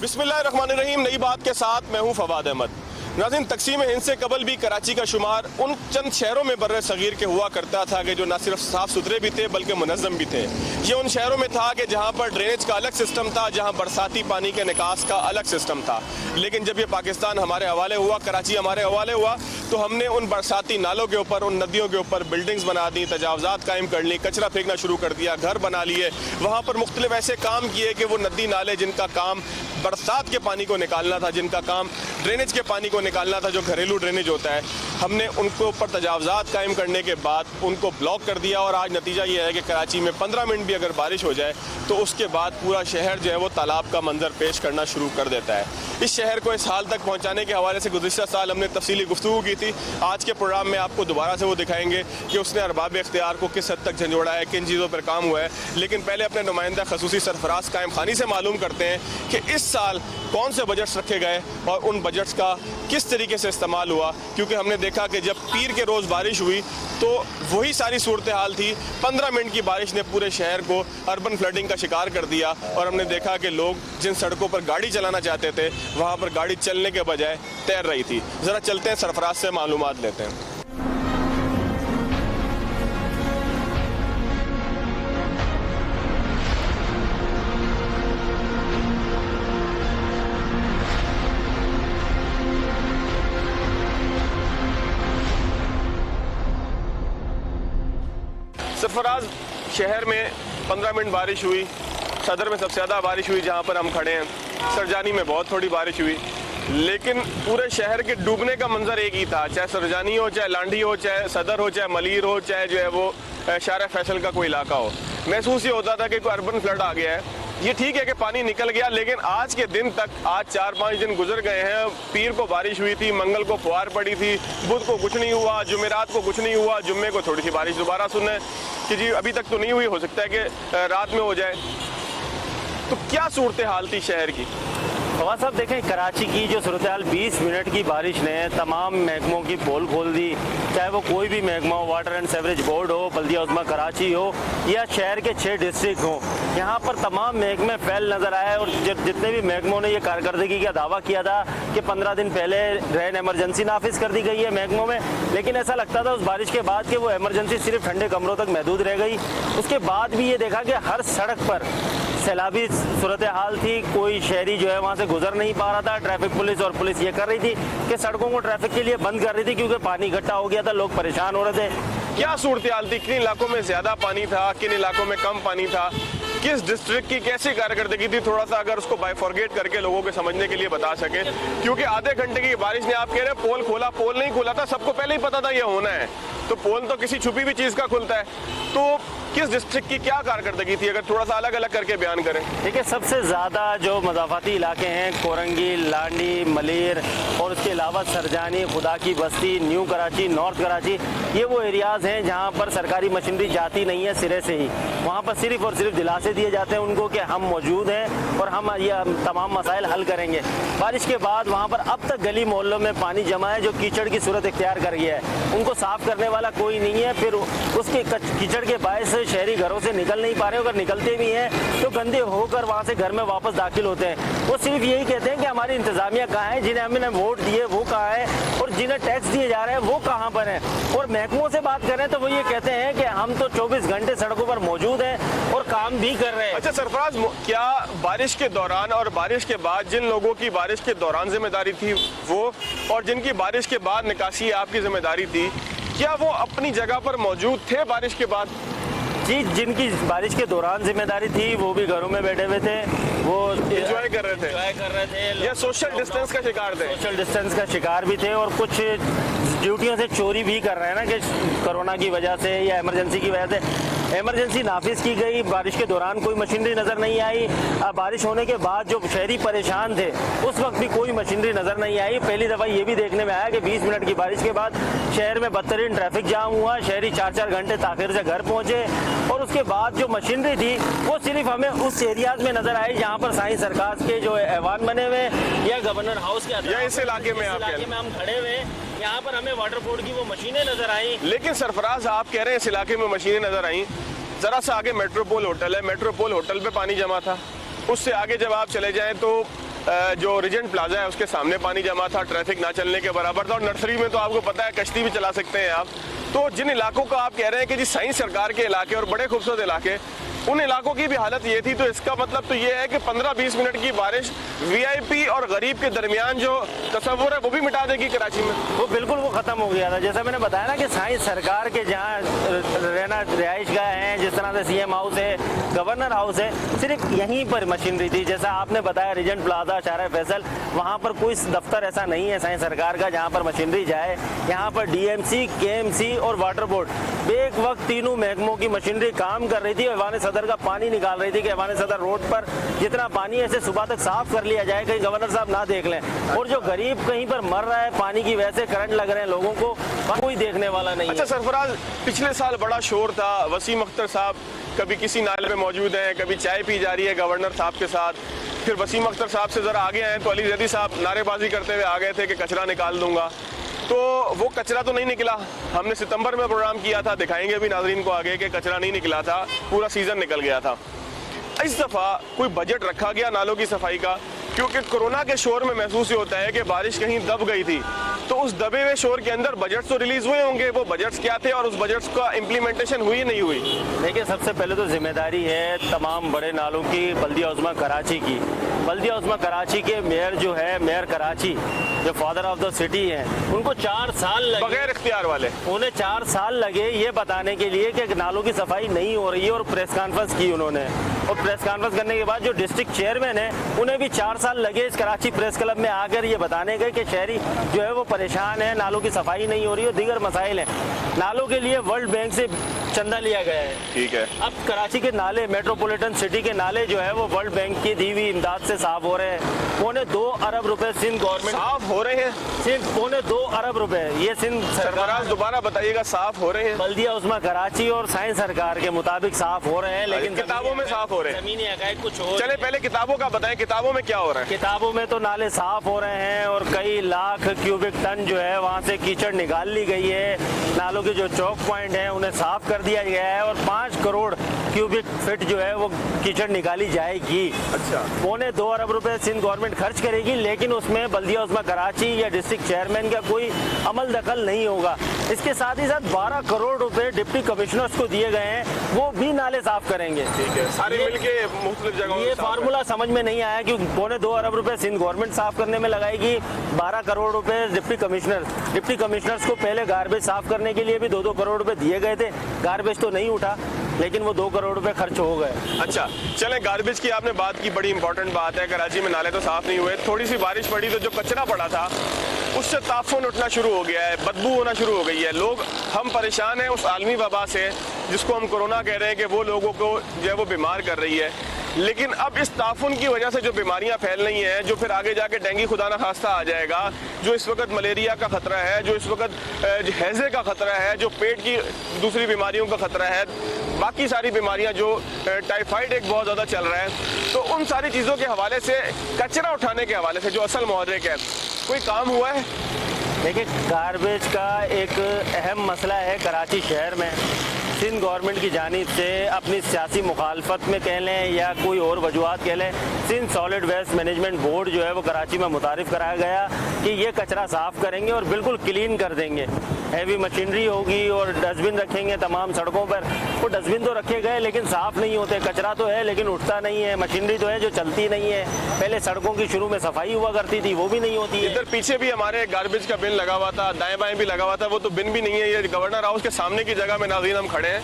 बिस्मिल्लाहिर्रहमानिर्रहीम। नई बात के साथ मैं हूं फवाद अहमद। नाज़रीन, तकसीम हिंद से कबल भी कराची का शुमार उन चंद शहरों में बर्रे सगीर के हुआ करता था कि जो न सिर्फ साफ़ सुथरे भी थे बल्कि मुनज़्ज़म भी थे। ये उन शहरों में था कि जहाँ पर ड्रेनेज का अलग सिस्टम था, जहाँ बरसाती पानी के निकास का अलग सिस्टम था। लेकिन जब ये पाकिस्तान हमारे हवाले हुआ, कराची हमारे हवाले हुआ, तो हमने उन बरसाती नालों के ऊपर, उन नदियों के ऊपर बिल्डिंग्स बना दी, तजावज़ात कायम कर ली, कचरा फेंकना शुरू कर दिया, घर बना लिए। वहाँ पर मुख्तलिफ ऐसे काम किए कि वो नदी नाले जिनका काम बरसात के पानी को निकालना था, जिनका काम ड्रेनेज के पानी को निकालना था, जो घरेलू ड्रेनेज होता है, हमने उनके ऊपर तजावज़ात कायम करने के बाद उनको ब्लॉक कर दिया। और आज नतीजा ये है कि कराची में 15 मिनट भी अगर बारिश हो जाए तो उसके बाद पूरा शहर जो है वो तालाब का मंजर पेश करना शुरू कर देता है। इस शहर को इस हाल तक पहुँचाने के हवाले से गुज़िश्ता साल हमने तफसीली गुफ्तगू की थी। आज के प्रोग्राम में आपको दोबारा से वो दिखाएंगे कि उसने अरबाब इख्तियार को किस हद तक झंझोड़ा है, किन चीज़ों पर काम हुआ है। लेकिन पहले अपने नुमाइंदा खसूसी सरफराज कायम खानी से मालूम करते हैं कि इस साल कौन से बजट्स रखे गए और उन बजट्स का किस तरीके से इस्तेमाल हुआ। क्योंकि हमने देखा कि जब पीर के रोज़ बारिश हुई तो वही सारी सूरत हाल थी। 15 मिनट की बारिश ने पूरे शहर को अर्बन फ्लडिंग का शिकार कर दिया और हमने देखा कि लोग जिन सड़कों पर गाड़ी चलाना चाहते थे वहाँ पर गाड़ी चलने के बजाय तैर रही थी। ज़रा चलते हैं, सरफराज से मालूमात लेते हैं। सरफराज, शहर में 15 मिनट बारिश हुई, सदर में सबसे ज़्यादा बारिश हुई जहाँ पर हम खड़े हैं, सरजानी में बहुत थोड़ी बारिश हुई, लेकिन पूरे शहर के डूबने का मंजर एक ही था। चाहे सरजानी हो, चाहे लांडी हो, चाहे सदर हो, चाहे मलीर हो, चाहे जो है वो शारा फैसल का कोई इलाका हो, महसूस ये होता था कि कोई अर्बन फ्लड आ गया है। ये ठीक है कि पानी निकल गया, लेकिन आज के दिन तक, आज 4-5 दिन गुजर गए हैं। पीर को बारिश हुई थी, मंगल को फुहार पड़ी थी, बुध को कुछ नहीं हुआ, जुमेरात को कुछ नहीं हुआ, जुम्मे को थोड़ी सी बारिश दोबारा सुने कि जी अभी तक तो नहीं हुई, हो सकता है कि रात में हो जाए। तो क्या सूरत हाल थी शहर की? फवाद साहब, देखें, कराची की जो सूरत हाल 20 मिनट की बारिश ने तमाम महकमों की पोल खोल दी। चाहे वो कोई भी महकमा हो, वाटर एंड सेवरेज बोर्ड हो, बल्दिया उज़्मा कराची हो, या शहर के 6 डिस्ट्रिक्ट हों, यहाँ पर तमाम महकमे फैल नज़र आए। और जितने भी महकमों ने ये कारकर्दगी का दावा किया था कि 15 दिन पहले रेन एमरजेंसी नाफिज कर दी गई है महकमों में, लेकिन ऐसा लगता था उस बारिश के बाद कि वो एमरजेंसी सिर्फ ठंडे कमरों तक महदूद रह गई। उसके बाद भी ये देखा कि हर सड़क पर सैलाबी सूरत हाल थी, कोई शहरी जो है वहाँ से गुजर नहीं पा रहा था। ट्रैफिक पुलिस और पुलिस ये कर रही थी कि सड़कों को ट्रैफिक के लिए बंद कर रही थी क्योंकि पानी इकट्ठा हो गया था, लोग परेशान हो रहे थे। क्या सूरत हाल थी? किन इलाकों में ज़्यादा पानी था, किन इलाकों में कम पानी था, किस डिस्ट्रिक्ट की कैसी कारकर्दगी थी? थोड़ा सा अगर उसको बाइफॉर्गेट करके लोगों के समझने के लिए बता सके। क्योंकि आधे घंटे की बारिश ने, आप कह रहे हैं पोल खोला, पोल नहीं खुला था, सबको पहले ही पता था ये होना है, तो पोल तो किसी छुपी हुई चीज़ का खुलता है। तो किस डिस्ट्रिक्ट की क्या कारकर्दगी थी, अगर थोड़ा सा अलग अलग करके बयान करें? देखिए, सबसे ज़्यादा जो मज़ाफ़ाती इलाके हैं, कोरंगी, लांडी, मलीर और उसके अलावा सरजानी, खुदा की बस्ती, न्यू कराची, नॉर्थ कराची, ये वो एरियाज़ हैं जहाँ पर सरकारी मशीनरी जाती नहीं है सिरे से ही। वहाँ पर सिर्फ़ और सिर्फ दिलासे दिए जाते हैं उनको कि हम मौजूद हैं और हम ये तमाम मसाइल हल करेंगे। बारिश के बाद वहाँ पर अब तक गली मोहल्लों में पानी जमा है जो कीचड़ की सूरत इख्तियार कर गया है। उनको साफ़ करने वाला कोई नहीं है। फिर उसके कीचड़ के बायस शहरी घरों से निकल नहीं पा रहे, अगर निकलते भी हैं तो गंदे होकर वहाँ से घर में वापस दाखिल होते हैं। वो सिर्फ यही कहते हैं कि हमारी इंतजामिया कहाँ है, जिन्हें हमने वोट दिए वो कहाँ है, और जिन्हें टैक्स दिए जा रहे हैं वो कहाँ पर हैं। और महकमों से बात करें तो वो ये कहते हैं कि हम तो 24 घंटे सड़कों पर मौजूद हैं और काम भी कर रहे हैं। अच्छा सरफराज, क्या बारिश के दौरान और बारिश के बाद जिन लोगों की बारिश के दौरान जिम्मेदारी थी वो, और जिनकी बारिश के बाद निकासी आपकी जिम्मेदारी थी, क्या वो अपनी जगह पर मौजूद थे बारिश के बाद? जी, जिनकी बारिश के दौरान जिम्मेदारी थी वो भी घरों में बैठे हुए थे, वो एंजॉय कर रहे थे या सोशल डिस्टेंस का शिकार थे? सोशल डिस्टेंस का शिकार भी थे, और कुछ ड्यूटियों से चोरी भी कर रहे हैं ना, कि कोरोना की वजह से या इमरजेंसी की वजह से इमरजेंसी नाफिज की गई। बारिश के दौरान कोई मशीनरी नज़र नहीं आई। बारिश होने के बाद जो शहरी परेशान थे उस वक्त भी कोई मशीनरी नज़र नहीं आई। पहली दफ़ा ये भी देखने में आया कि 20 मिनट की बारिश के बाद शहर में बदतरीन ट्रैफिक जाम हुआ, शहरी 4-4 घंटे ताख़िर से घर पहुँचे। और उसके बाद जो मशीनरी थी वो सिर्फ हमें उस एरियाज में नज़र आई जहाँ पर साइंस सरकाज के जो ऐवान बने हुए या गवर्नर हाउस के या इस इलाके में हम खड़े हुए, यहाँ पर हमें वाटर बोर्ड की वो मशीनें नजर आई। लेकिन सरफराज, आप कह रहे हैं इस इलाके में मशीनें नजर आई, जरा सा आगे मेट्रोपोल होटल है, मेट्रोपोल होटल पे पानी जमा था। उससे आगे जब आप चले जाएं तो जो रीजेंट प्लाजा है उसके सामने पानी जमा था, ट्रैफिक ना चलने के बराबर था। और नर्सरी में तो आपको पता है कश्ती भी चला सकते हैं आप। तो जिन इलाकों का आप कह रहे हैं कि जी साइंस सरकार के इलाके और बड़े खूबसूरत इलाके, उन इलाकों की भी हालत ये थी। तो इसका मतलब तो ये है कि 15-20 मिनट की बारिश वीआईपी और गरीब के दरमियान जो तस्वुर है वो भी मिटा देगी कराची में। वो बिल्कुल वो खत्म हो गया था। जैसा मैंने बताया ना कि साइंस सरकार के जहाँ रहना रिहाइश गाह हैं, जिस तरह से सीएम हाउस है, गवर्नर हाउस है, सिर्फ यहीं पर मशीनरी थी। जैसा आपने बताया रीजेंट प्लाजा, शारा फैसल, वहाँ पर कोई दफ्तर ऐसा नहीं है साइंस सरकार का जहाँ पर मशीनरी जाए। यहाँ पर डीएमसी, केएमसी और वाटर बोर्ड एक वक्त तीनों महकमों की मशीनरी काम कर रही थी। ऐवान सदर का पानी निकाल रही थी कि ऐवान सदर रोड पर जितना पानी है इसे सुबह तक साफ कर लिया जाए, कहीं गवर्नर साहब ना देख लें। और जो गरीब कहीं पर मर रहा है पानी की वजह से, करंट लग रहे हैं लोगों को, कोई देखने वाला नहीं है। अच्छा सरफराज, पिछले साल बड़ा शोर था, वसीम अख्तर साहब कभी किसी नाले में मौजूद हैं, कभी चाय पी जा रही है गवर्नर साहब के साथ। फिर वसीम अख्तर साहब से जरा आगे आए तो अली जैदी साहब नारेबाजी करते हुए आ गए थे कि कचरा निकाल दूंगा। तो वो कचरा तो नहीं निकला। हमने सितंबर में प्रोग्राम किया था, दिखाएंगे भी नाजरीन को आगे कि कचरा नहीं निकला था, पूरा सीजन निकल गया था। इस दफ़ा कोई बजट रखा गया नालों की सफाई का? क्योंकि कोरोना के शोर में महसूस होता है कि बारिश कहीं दब गई थी, तो उस दबे हुए शोर के अंदर बजट तो रिलीज हुए होंगे। वो बजट्स क्या थे और उस बजट्स का इम्प्लीमेंटेशन हुई नहीं हुई? देखिए, सबसे पहले तो जिम्मेदारी है तमाम बड़े नालों की बल्दिया उज़्मा कराची की। बल्दिया उज़्मा कराची के मेयर जो है, मेयर कराची, जो फादर ऑफ द सिटी हैं, उनको 4 साल लगे, बगैर इख्तियार वाले, उन्हें 4 साल लगे ये बताने के लिए कि नालों की सफाई नहीं हो रही है। और प्रेस कॉन्फ्रेंस की उन्होंने, और प्रेस कॉन्फ्रेंस करने के बाद जो डिस्ट्रिक्ट चेयरमैन है उन्हें भी 4 साल लगे इस कराची प्रेस क्लब में आकर ये बताने गए कि शहरी जो है वो परेशान है, नालों की सफाई नहीं हो रही है, दीगर मसाइल हैं। नालों के लिए वर्ल्ड बैंक से चंदा लिया गया है। ठीक है। अब कराची के नाले, मेट्रोपॉलिटन सिटी के नाले जो है वो वर्ल्ड बैंक की दी हुई इमदाद से साफ हो रहे हैं। 2.25 अरब रुपए सिंध गवर्नमेंट साफ हो रहे हैं। सिर्फ 2.25 अरब रुपए ये सिंध सरकार, दोबारा बताइएगा, साफ हो रहे हैं? बल्दिया उज़्मा कराची और साइंस सरकार के मुताबिक साफ हो रहे हैं, लेकिन किताबों में साफ हो रहे हैं। जमीनी हक़ाइक़ कुछ और। चले पहले किताबों का बताएं, किताबों में क्या हो रहा है? किताबों में तो नाले साफ हो रहे हैं और कई लाख क्यूबिक टन जो है वहाँ से कीचड़ निकाल ली गई है। नालों के जो चौक पॉइंट हैं उन्हें साफ कर दिया गया है और 5 करोड़ क्यूबिक फीट जो है वो कीचड़ निकाली जाएगी। अच्छा। 2.25 अरब रुपए सिंध गवर्नमेंट खर्च करेगी, लेकिन उसमें बल्दिया उज़्मा कराची या डिस्ट्रिक्ट चेयरमैन का कोई अमल दखल नहीं होगा। इसके साथ ही साथ 12 करोड़ रुपए डिप्टी कमिश्नर्स को दिए गए हैं, वो भी नाले साफ करेंगे। ठीक है, सारे मिलके मुख्तलिफ जगहों ये फार्मूला समझ में नहीं आया कि 2.25 अरब रुपए सिंध गवर्नमेंट साफ करने में लगाएगी, 12 करोड़ रुपए डिप्टी कमिश्नर्स को पहले गार्बेज साफ करने के लिए भी 2-2 करोड़ रुपए दिए गए थे। गार्बेज तो नहीं उठा, लेकिन वो 2 करोड़ रुपए खर्च हो गए। अच्छा, चलें, गार्बेज की आपने बात की, बड़ी इंपॉर्टेंट बात है। कराची में नाले तो साफ नहीं हुए, थोड़ी सी बारिश पड़ी तो जो कचरा पड़ा था उससे ताफुन उठना शुरू हो गया है, बदबू होना शुरू हो गई है। लोग, हम परेशान हैं उस आलमी वबा से जिसको हम कोरोना कह रहे हैं कि वो लोगों को जो है वो बीमार कर रही है। लेकिन अब इस ताफुन की वजह से जो बीमारियां फैल रही हैं, जो फिर आगे जाके डेंगू खुदा न खास्ता आ जाएगा, जो इस वक्त मलेरिया का खतरा है, जो इस वक्त हैजे का खतरा है, जो पेट की दूसरी बीमारियों का खतरा है, बाकी सारी बीमारियां, जो टाइफाइड एक बहुत ज़्यादा चल रहा है, तो उन सारी चीज़ों के हवाले से, कचरा उठाने के हवाले से जो असल मुहर्रिक है, कोई काम हुआ है? देखिए, गार्बेज का एक अहम मसला है कराची शहर में। सिंध गवर्नमेंट की जानिब से अपनी सियासी मुखालफत में कह लें या कोई और वजूहत कह लें, Sindh solid waste management board जो है वो कराची में मुतारिफ कराया गया कि ये कचरा साफ़ करेंगे और बिल्कुल क्लीन कर देंगे। हैवी मशीनरी होगी और डस्टबिन रखेंगे तमाम सड़कों पर। वो डस्टबिन तो रखे गए लेकिन साफ़ नहीं होते, कचरा तो है लेकिन उठता नहीं है, मशीनरी तो है जो चलती नहीं है। पहले सड़कों की शुरू में सफाई हुआ करती थी, वो भी नहीं होती है। इधर पीछे भी हमारे गार्बेज का बिन लगा हुआ था, दाएं बाएं भी लगा हुआ था, वो तो बिन भी नहीं है। ये गवर्नर हाउस के सामने की जगह में नाज़रीन हम खड़े हैं,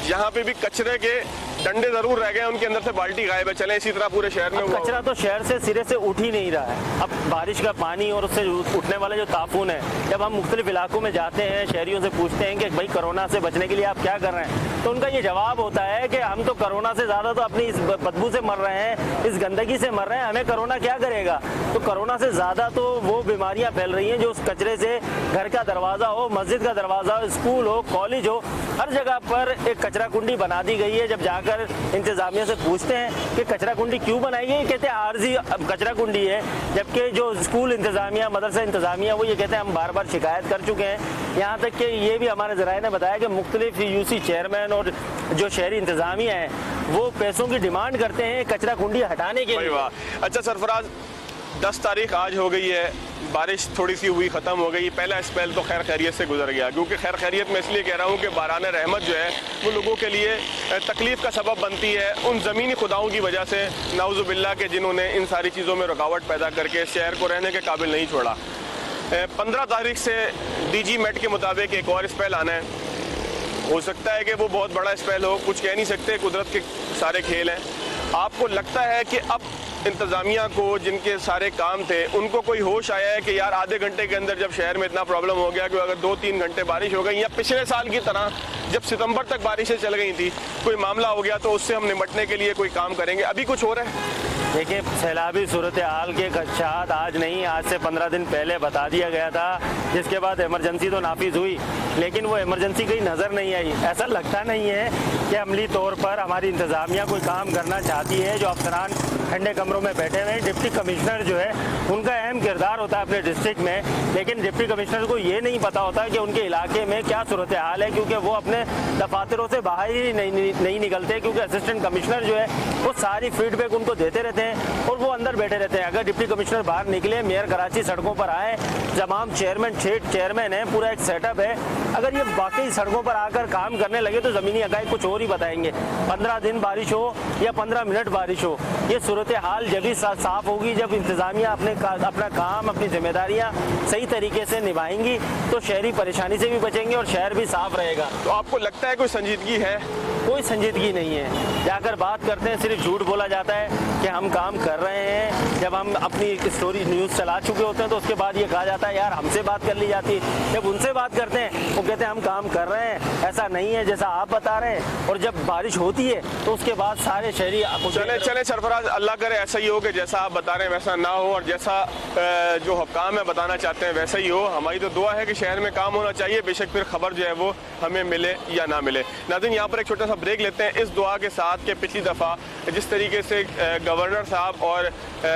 यहाँ पे भी कचरे के डंडे जरूर रह गए, उनके अंदर से बाल्टी गायब है। चले इसी तरह पूरे शहर में कचरा तो शहर से सिरे से उठ ही नहीं रहा है। अब बारिश का पानी और उससे उठने वाला जो ताफून है, जब हम मुख्तलिफ इलाकों में जाते हैं, शहरियों से पूछते हैं कि भाई कोरोना से बचने के लिए आप क्या कर रहे हैं, तो उनका ये जवाब होता है कि हम तो कोरोना से ज़्यादा तो अपनी इस बदबू से मर रहे हैं, इस गंदगी से मर रहे हैं, हमें कोरोना क्या करेगा। तो कोरोना से ज़्यादा तो वो बीमारियाँ फैल रही हैं जो उस कचरे से, घर का दरवाज़ा हो, मस्जिद का दरवाज़ा हो, स्कूल हो, कॉलेज हो, हर जगह पर एक कचरा कुंडी बना दी गई है। जब जाकर इंतजामिया से पूछते हैं कि कचरा कुंडी क्यों बनाई गई, कहते हैं आर्जी कचरा कुंडी है। जबकि जो स्कूल इंतजामिया, मदरसा इंतजामिया, वो ये कहते हैं हम बार बार शिकायत कर चुके हैं। यहाँ तक कि ये भी हमारे ज़राए ने बताया कि मुख्तलिफ यूसी चेयरमैन और जो शहरी इंतजामिया है वो पैसों की डिमांड करते हैं कचरा कुंडी हटाने के लिए। अच्छा सरफराज, 10 तारीख आज हो गई है, बारिश थोड़ी सी हुई, ख़त्म हो गई। पहला स्पेल तो खैर खैरियत से गुजर गया, क्योंकि खैर खैरियत में इसलिए कह रहा हूँ कि बारान रहमत जो है वो लोगों के लिए तकलीफ़ का सबब बनती है उन ज़मीनी खुदाओं की वजह से, नाउज़ुबिल्लाह के, जिन्होंने इन सारी चीज़ों में रुकावट पैदा करके शहर को रहने के काबिल नहीं छोड़ा। 15 तारीख से DG मेट के मुताबिक एक और स्पेल आना है। हो सकता है कि वो बहुत बड़ा स्पेल हो, कुछ कह नहीं सकते, कुदरत के सारे खेल हैं। आपको लगता है कि अब इंतज़ामिया को, जिनके सारे काम थे, उनको कोई होश आया है कि यार आधे घंटे के अंदर जब शहर में इतना प्रॉब्लम हो गया कि अगर 2-3 घंटे बारिश हो गई, या पिछले साल की तरह जब सितंबर तक बारिशें चल गई थी, कोई मामला हो गया तो उससे हम निपटने के लिए कोई काम करेंगे? अभी कुछ हो रहा है? देखिए, सैलाबी सूरत हाल के खदशात आज नहीं, आज से 15 दिन पहले बता दिया गया था, जिसके बाद इमरजेंसी तो नाफिज हुई, लेकिन वो इमरजेंसी कहीं नज़र नहीं आई। ऐसा लगता नहीं है कि अमली तौर पर हमारी इंतज़ामिया कोई काम करना चाहती है। जो अफसरान ठंडे कमरों में बैठे हुए हैं, डिप्टी कमिश्नर जो है उनका अहम किरदार होता है अपने डिस्ट्रिक्ट में, लेकिन डिप्टी कमिश्नर को ये नहीं पता होता कि उनके इलाके में क्या सूरत हाल है, क्योंकि वो अपने दफातरों से बाहर ही नहीं निकलते, क्योंकि असिस्टेंट कमिश्नर जो है वो सारी फीडबैक उनको देते रहते हैं और वो अंदर बैठे रहते हैं। अगर डिप्टी कमिश्नर बाहर निकले, मेयर कराची सड़कों पर आए, तमाम चेयरमैन, छेठ चेयरमैन है, पूरा एक सेटअप है, अगर ये वाकई सड़कों पर आकर काम करने लगे तो ज़मीनी हक़ाइक़ कुछ और ही बताएंगे। 15 दिन बारिश हो या 15 मिनट बारिश हो, ये सूरत हाल जब ही साफ होगी, जब इंतज़ामिया अपना काम, अपनी जिम्मेदारियाँ सही तरीके से निभाएंगी तो शहरी परेशानी से भी बचेंगे और शहर भी साफ रहेगा। तो आपको लगता है कोई संजीदगी है? कोई संजीदगी नहीं है। जाकर बात करते हैं, सिर्फ झूठ बोला जाता है कि हम काम कर रहे हैं। जब हम अपनी स्टोरी न्यूज़ चला चुके होते हैं तो उसके बाद ये कहा जाता है यार हमसे बात कर ली जाती है। जब उनसे बात करते हैं वो कहते हैं हम काम कर रहे हैं, ऐसा नहीं है जैसा आप बता रहे हैं। और जब बारिश होती है तो उसके बाद सारे शहरी चले सरफराज, अल्लाह करे ऐसा ही हो कि जैसा आप बता रहे हैं वैसा ना हो, और जैसा जो हुक्काम है बताना चाहते हैं वैसा ही हो। हमारी तो दुआ है कि शहर में काम होना चाहिए, बेशक फिर खबर जो है वो हमें मिले या ना मिले। नाज़रीन, यहाँ पर एक छोटा सा ब्रेक लेते हैं इस दुआ के साथ कि पिछली दफ़ा जिस तरीके से गवर्नर साहब और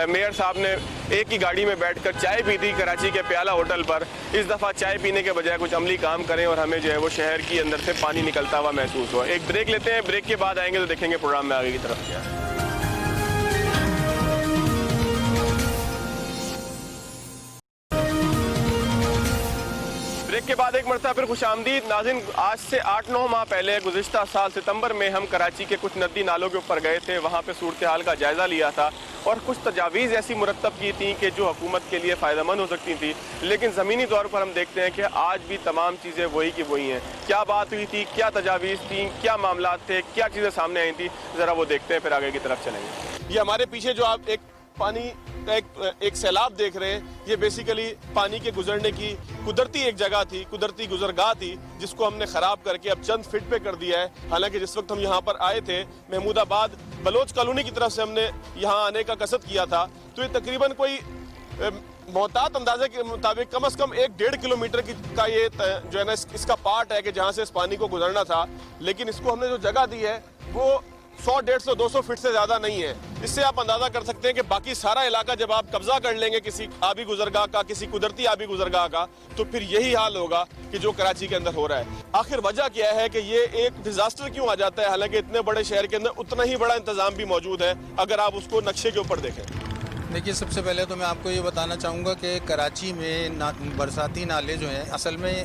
मेयर साहब ने एक ही गाड़ी में बैठकर चाय पी थी कराची के प्याला होटल पर, इस दफ़ा चाय पीने के बजाय कुछ अमली काम करें और हमें जो है वो शहर की अंदर से पानी निकलता हुआ महसूस हो। एक ब्रेक लेते हैं, ब्रेक के बाद आएंगे तो देखेंगे प्रोग्राम में आगे की तरफ क्या है। ब्रेक के बाद एक मरतबा फिर खुशामदीद। नाज़रीन, आज से 8-9 माह पहले गुज़िश्ता साल सितंबर में हम कराची के कुछ नदी नालों के ऊपर गए थे, वहाँ पे सूरत हाल का जायज़ा लिया था और कुछ तजावीज़ ऐसी मुरतब की थी कि जो हुकूमत के लिए फ़ायदेमंद हो सकती थी, लेकिन ज़मीनी तौर पर हम देखते हैं कि आज भी तमाम चीज़ें वही की वही हैं। क्या बात हुई थी, क्या तजावीज़ थी, क्या मामला थे, क्या चीज़ें सामने आई थी, ज़रा वो देखते हैं, फिर आगे की तरफ चलेंगे। ये हमारे पीछे जो आप एक पानी का एक सैलाब देख रहे हैं, ये बेसिकली पानी के गुजरने की कुदरती एक जगह थी, कुदरती गुजरगाह थी, जिसको हमने ख़राब करके अब चंद फीट पे कर दिया है। हालांकि जिस वक्त हम यहाँ पर आए थे, महमूदाबाद बलोच कॉलोनी की तरफ से हमने यहाँ आने का कसद किया था, तो ये तकरीबन कोई मोहतात अंदाजे के मुताबिक कम से कम 1-1.5 किलोमीटर का ये जो है ना इसका पार्ट है कि जहाँ से इस पानी को गुजरना था, लेकिन इसको हमने जो जगह दी है वो 100-150-200 फीट से ज़्यादा नहीं है। इससे आप अंदाज़ा कर सकते हैं कि बाकी सारा इलाका जब आप कब्जा कर लेंगे किसी आबी गुजरगाह का, किसी कुदरती आबी गुजरगाह का, तो फिर यही हाल होगा कि जो कराची के अंदर हो रहा है। आखिर वजह क्या है कि ये एक डिजास्टर क्यों आ जाता है, हालांकि इतने बड़े शहर के अंदर उतना ही बड़ा इंतजाम भी मौजूद है अगर आप उसको नक्शे के ऊपर देखें। देखिए, सबसे पहले तो मैं आपको ये बताना चाहूँगा कि कराची में बरसाती नाले जो हैं, असल में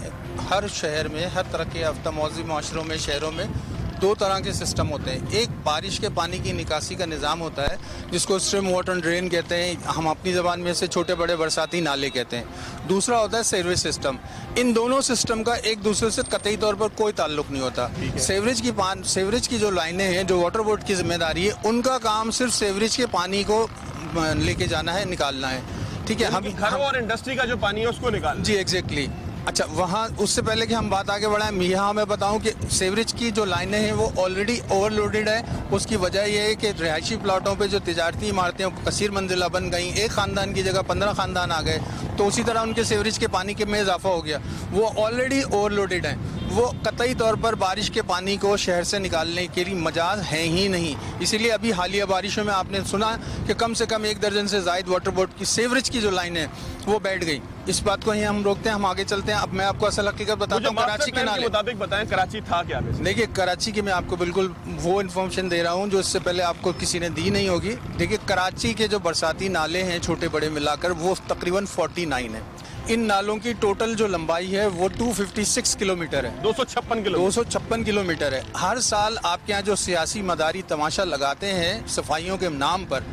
हर शहर में, हर तरह के याफ्ता मौज़ी माशरों में, शहरों में 2 तरह के सिस्टम होते हैं। एक बारिश के पानी की निकासी का निज़ाम होता है जिसको स्ट्रीम वाटर ड्रेन कहते हैं, हम अपनी ज़बान में से छोटे बड़े बरसाती नाले कहते हैं। दूसरा होता है सीवरेज सिस्टम। इन दोनों सिस्टम का एक दूसरे से कतई तौर पर कोई ताल्लुक नहीं होता। सीवरेज की जो लाइनें हैं, जो वाटर बोर्ड की जिम्मेदारी है, उनका काम सिर्फ सीवरेज के पानी को लेके जाना है, निकालना है। ठीक है, हम घरों और इंडस्ट्री का जो पानी है उसको निकाल। जी, एग्जैक्टली। अच्छा, वहाँ उससे पहले कि हम बात आगे बढ़ाएं, यहाँ मैं बताऊं कि सीवरेज की जो लाइनें हैं वो ऑलरेडी ओवरलोडेड है। उसकी वजह यह है कि रिहायशी प्लाटों पे जो तिजारती इमारतें कसीर मंजिला बन गई, एक ख़ानदान की जगह 15 ख़ानदान आ गए, तो उसी तरह उनके सीवरेज के पानी के में इजाफा हो गया, वो ऑलरेडी ओवरलोडेड हैं। वो कतई तौर पर बारिश के पानी को शहर से निकालने के लिए मजाज है ही नहीं। इसीलिए अभी हालिया बारिशों में आपने सुना कि कम से कम 1 दर्जन से ज़ायद वाटर बोर्ड की सीवरेज की जो लाइन है वो बैठ गई। इस बात को ही हम रोकते हैं, हम आगे चलते हैं। अब मैं आपको असल हकीकत बताता हूँ कराची के नाले मुताबिक बताएं, कराची था क्या? देखिए, कराची के मैं आपको बिल्कुल वो इन्फॉर्मेशन दे रहा हूँ जो इससे पहले आपको किसी ने दी नहीं होगी। देखिए, कराची के जो बरसाती नाले हैं छोटे बड़े मिलाकर वो तकरीबन 49 है। इन नालों की टोटल जो लंबाई है वो 256 किलोमीटर है। 256 किलोमीटर है। हर साल आपके यहाँ जो सियासी मदारी तमाशा लगाते हैं सफाइयों के नाम पर,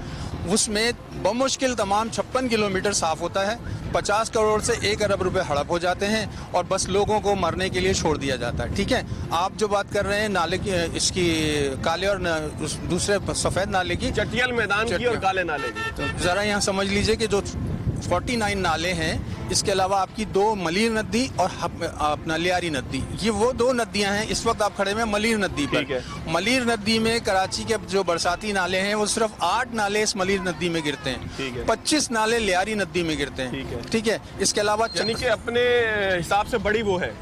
उसमें बमुश्किल तमाम 56 किलोमीटर साफ होता है। 50 करोड़ से 1 अरब रुपए हड़प हो जाते हैं और बस लोगों को मरने के लिए छोड़ दिया जाता है। ठीक है, आप जो बात कर रहे हैं नाले की, इसकी काले और दूसरे सफ़ेद नाले की, चटियल मैदान की और काले नाले की, तो ज़रा यहाँ समझ लीजिए कि जो 49 नाले हैं, इसके अलावा आपकी 2 मलीर नदी और अपना लियारी नदी, ये वो 2 नदियां हैं। इस वक्त आप खड़े हैं मलीर नदी पर। मलीर नदी में कराची के जो बरसाती नाले हैं वो सिर्फ 8 नाले इस मलीर नदी में गिरते हैं। 25 नाले लियारी नदी में गिरते हैं। ठीक है, इसके अलावा यानी कि अपने हिसाब से बड़ी वो है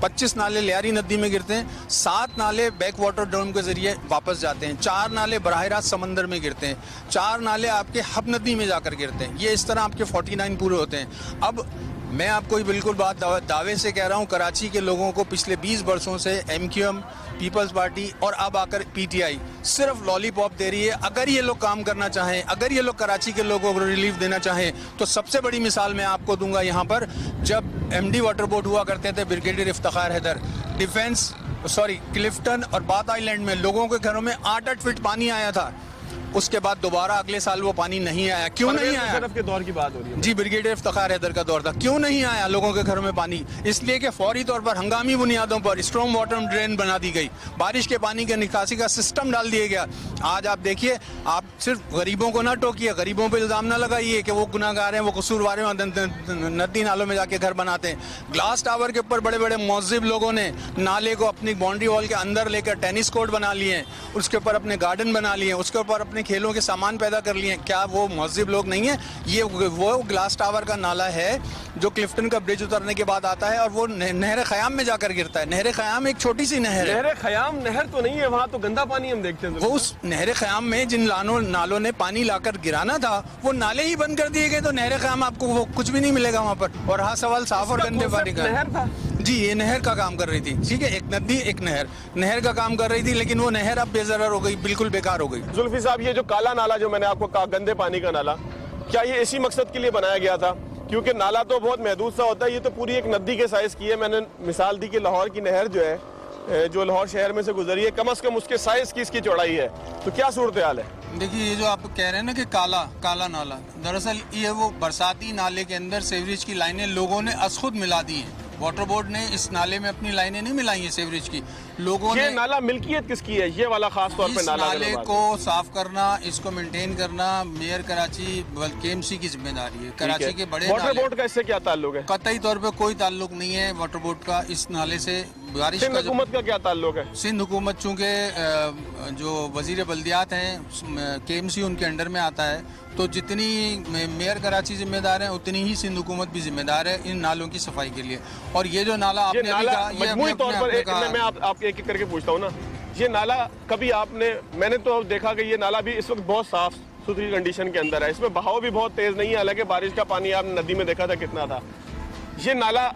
25 नाले लियारी नदी में गिरते हैं, 7 नाले बैक वाटर डैम के जरिए वापस जाते हैं, 4 नाले बराह रास्त समंदर में गिरते हैं, 4 नाले आपके हब नदी में जाकर गिरते हैं। ये इस तरह आपके 49 पूरे होते हैं। अब मैं आपको बिल्कुल बात दावे से कह रहा हूँ, कराची के लोगों को पिछले 20 वर्षों से MQM, पीपल्स पार्टी और अब आकर PTI सिर्फ लॉलीपॉप दे रही है। अगर ये लोग काम करना चाहें, अगर ये लोग कराची के लोगों को रिलीफ देना चाहें, तो सबसे बड़ी मिसाल मैं आपको दूंगा यहाँ पर, जब MD वाटर बोर्ड हुआ करते थे ब्रिगेडियर इफ्तिखार हैदर, क्लिफ्टन और बाथ आइलैंड में लोगों के घरों में 8-8 फीट पानी आया था। उसके बाद दोबारा अगले साल वो पानी नहीं आया। क्यों नहीं आया? मुशर्रफ के दौर की बात हो रही है। जी, ब्रिगेडियर इफ्तिखार हैदर का दौर था। क्यों नहीं आया लोगों के घरों में पानी? इसलिए कि फौरी तौर पर हंगामी बुनियादों पर स्ट्रॉन्ग वाटर ड्रेन बना दी गई, बारिश के पानी के निकासी का सिस्टम डाल दिया गया। आज आप देखिए, आप सिर्फ गरीबों को ना टोकिए, गरीबों पर इल्जाम ना लगाइए कि वो गुनाहगार हैं, वो कसूरवार हैं, नदी नालों में जाके घर बनाते हैं। ग्लास टावर के ऊपर बड़े बड़े मौज़िब लोगों ने नाले को अपनी बाउंड्री वॉल के अंदर लेकर टेनिस कोर्ट बना लिए, उसके ऊपर अपने गार्डन बना लिए, उसके ऊपर अपने खेलों के सामान पैदा कर लिए। क्या वो मौज़िब लोग नहीं है? ये वो ग्लास टावर का नाला है जो क्लिफ्टन का ब्रिज उतरने के बाद आता है और वो नहर ख़याम में जाकर गिरता है। नहर ख़याम एक छोटी सी नहर है। नहर ख़याम नहर तो नहीं है, वहाँ तो गंदा पानी हम देखते हैं। वो उस नहर ख़याम में जिन नालों ने पानी लाकर गिराना था, वो नाले ही बंद कर दिए गए, तो नहर ख़याम आपको वो कुछ भी नहीं मिलेगा वहाँ पर। और हाँ, सवाल साफ और गंदे पानी का नहर था। जी, ये नहर का काम कर रही थी। ठीक है, एक नदी एक नहर का काम कर रही थी, लेकिन वो नहर अब बेज़रर हो गई, बिल्कुल बेकार हो गई। जुल्फी साहब, ये जो काला नाला जो मैंने आपको कहा, गंदे पानी का नाला, क्या ये इसी मकसद के लिए बनाया गया था? क्योंकि नाला तो बहुत महदूद सा होता है, ये तो पूरी एक नदी के साइज की है। मैंने मिसाल दी कि लाहौर की नहर जो है, जो लाहौर शहर में से गुजरी है, कम से कम उसके साइज की इसकी चौड़ाई है। तो क्या सूरत हाल है? देखिए, ये जो आप कह रहे हैं ना कि काला नाला, दरअसल ये वो बरसाती नाले के अंदर सीवरेज की लाइनें लोगों ने खुद मिला दी हैं। वाटर बोर्ड ने इस नाले में अपनी लाइनें नहीं मिलाई हैं सीवरेज की, लोगों ने। नाला मिल्कियत किसकी है? ये वाला खास तौर पे नाले को साफ करना, इसको मेंटेन करना मेयर कराची KMC की जिम्मेदारी है। कराची के बड़े वाटर बोर्ड का इससे क्या ताल्लुक है? कतई तौर पे कोई ताल्लुक नहीं है वाटर बोर्ड का इस नाले से। बारिश का हुकूमत का क्या ताल्लुक है? सिंध हुकूमत चूँकि जो वजीर बल्दियात हैं KMC उनके अंडर में आता है, तो जितनी मेयर कराची जिम्मेदार है उतनी ही सिंध हुकूमत भी जिम्मेदार है इन नालों की सफाई के लिए। और ये जो नाला आपने कहा, मजमूई तौर पर मैं आपको एक एक करके पूछता हूँ ना, ये नाला कभी मैंने तो देखा कि ये नाला भी इस वक्त बहुत साफ सुथरी कंडीशन के अंदर है, इसमें बहाव भी बहुत तेज नहीं है। हालांकि बारिश का पानी आपने नदी में देखा था कितना था। ये नाला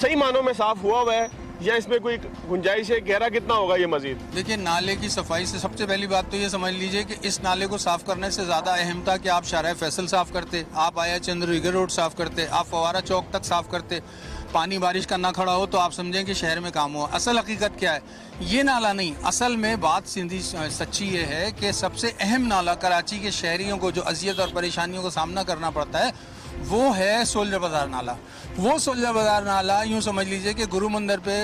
सही मानों में साफ हुआ है या इसमें कोई गुंजाइश है? गहरा कितना होगा ये मजीद? देखिए, नाले की सफाई से सबसे पहली बात तो ये समझ लीजिए कि इस नाले को साफ करने से ज़्यादा अहम था कि आप शाहराह फैसल साफ करते, आप आया चंद्र रिगर रोड साफ करते, आप फवारा चौक तक साफ करते। पानी बारिश का ना खड़ा हो तो आप समझें कि शहर में काम हुआ। असल हकीकत क्या है? ये नाला नहीं, असल में बात सीधी सच्ची ये है कि सबसे अहम नाला कराची के शहरियों को जो अजियत और परेशानियों का सामना करना पड़ता है वो है सोल्जर बाजार नाला। वो सोल्जर बाजार नाला यूँ समझ लीजिए कि गुरु मंदिर पे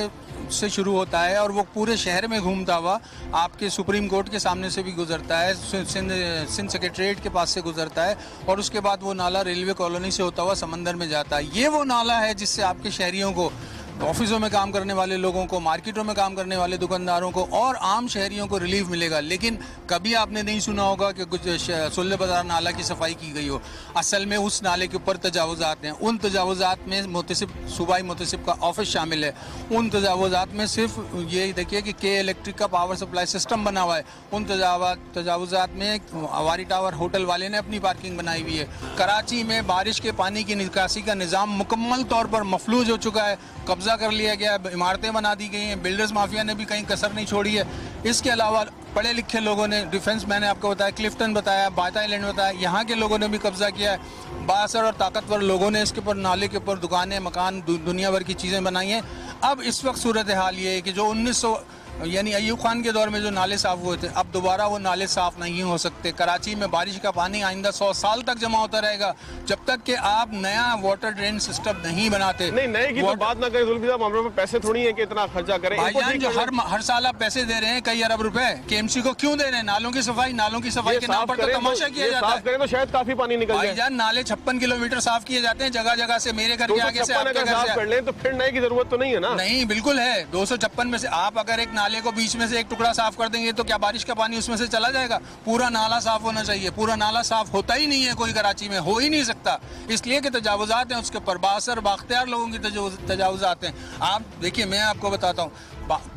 से शुरू होता है और वो पूरे शहर में घूमता हुआ आपके सुप्रीम कोर्ट के सामने से भी गुजरता है, सिंध सेक्रेटरीट के पास से गुजरता है और उसके बाद वो नाला रेलवे कॉलोनी से होता हुआ समंदर में जाता है। ये वो नाला है जिससे आपके शहरियों को ऑफिसों में काम करने वाले लोगों को, मार्केटों में काम करने वाले दुकानदारों को और आम शहरियों को रिलीफ मिलेगा। लेकिन कभी आपने नहीं सुना होगा कि कुछ सुल्ले बाजार नाला की सफाई की गई हो। असल में उस नाले के ऊपर तजावुजात हैं। उन तजावुजात में मुतसिब सूबाई मुतसिब का ऑफिस शामिल है। उन तजावुजात में सिर्फ ये देखिए कि के इलेक्ट्रिक का पावर सप्लाई सिस्टम बना हुआ है। उन तजावुजात में हवारी टावर होटल वाले ने अपनी पार्किंग बनाई हुई है। कराची में बारिश के पानी की निकासी का निज़ाम मुकम्मल तौर पर मफलूज हो चुका है, कब्जा कर लिया गया है, इमारतें बना दी गई हैं, बिल्डर्स माफिया ने भी कहीं कसर नहीं छोड़ी है। इसके अलावा पढ़े लिखे लोगों ने, डिफेंस मैंने आपको बताया, क्लिफ्टन बताया, बाता आइलैंड बताया, यहाँ के लोगों ने भी कब्जा किया है। बासर और ताकतवर लोगों ने इसके ऊपर, नाले के ऊपर दुकानें, मकान, दुनिया भर की चीज़ें बनाई हैं। अब इस वक्त सूरत हाल ये है कि जो 1900 यानी अयूब खान के दौर में जो नाले साफ हुए थे, अब दोबारा वो नाले साफ नहीं हो सकते। कराची में बारिश का पानी आइंदा 100 साल तक जमा होता रहेगा जब तक कि आप नया वाटर ड्रेन सिस्टम नहीं बनाते। नहीं, नए की तो बात ना करें जुल्फी साहब, हमारे पास पैसे थोड़ी है कि इतना खर्चा करें। भाईजान जो हर साल आप पैसे दे रहे हैं, कई अरब रुपए, केएमसी को क्यों दे रहे हैं? नालों की सफाई के नाम पर तो तमाशा किया जाता है। साफ करें तो शायद काफी पानी निकल जाए। भाईजान नाले 56 किलोमीटर साफ किए जाते हैं जगह जगह से, मेरे घर के आगे से आपके घर साफ कर लें तो फिर नए की जरूरत तो नहीं है ना? नहीं, बिल्कुल है। 256 में से आप अगर एक नाले को बीच में से एक टुकड़ा साफ कर देंगे तो क्या बारिश का पानी उसमें से चला जाएगा? पूरा नाला साफ होना चाहिए। पूरा नाला साफ होता ही नहीं है, कोई कराची में हो ही नहीं सकता, इसलिए कि तजावुजात हैं उसके ऊपर, बासर बाख्तियार लोगों की तजावुजात हैं। आप देखिए, मैं आपको बताता हूँ,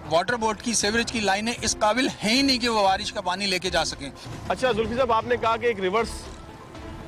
वाटर बोर्ड की सीवरेज की लाइनें इस काबिल है ही नहीं कि वो बारिश का पानी लेके जा सकें। अच्छा जुल्फी साहब, आपने कहा कि एक रिवर्स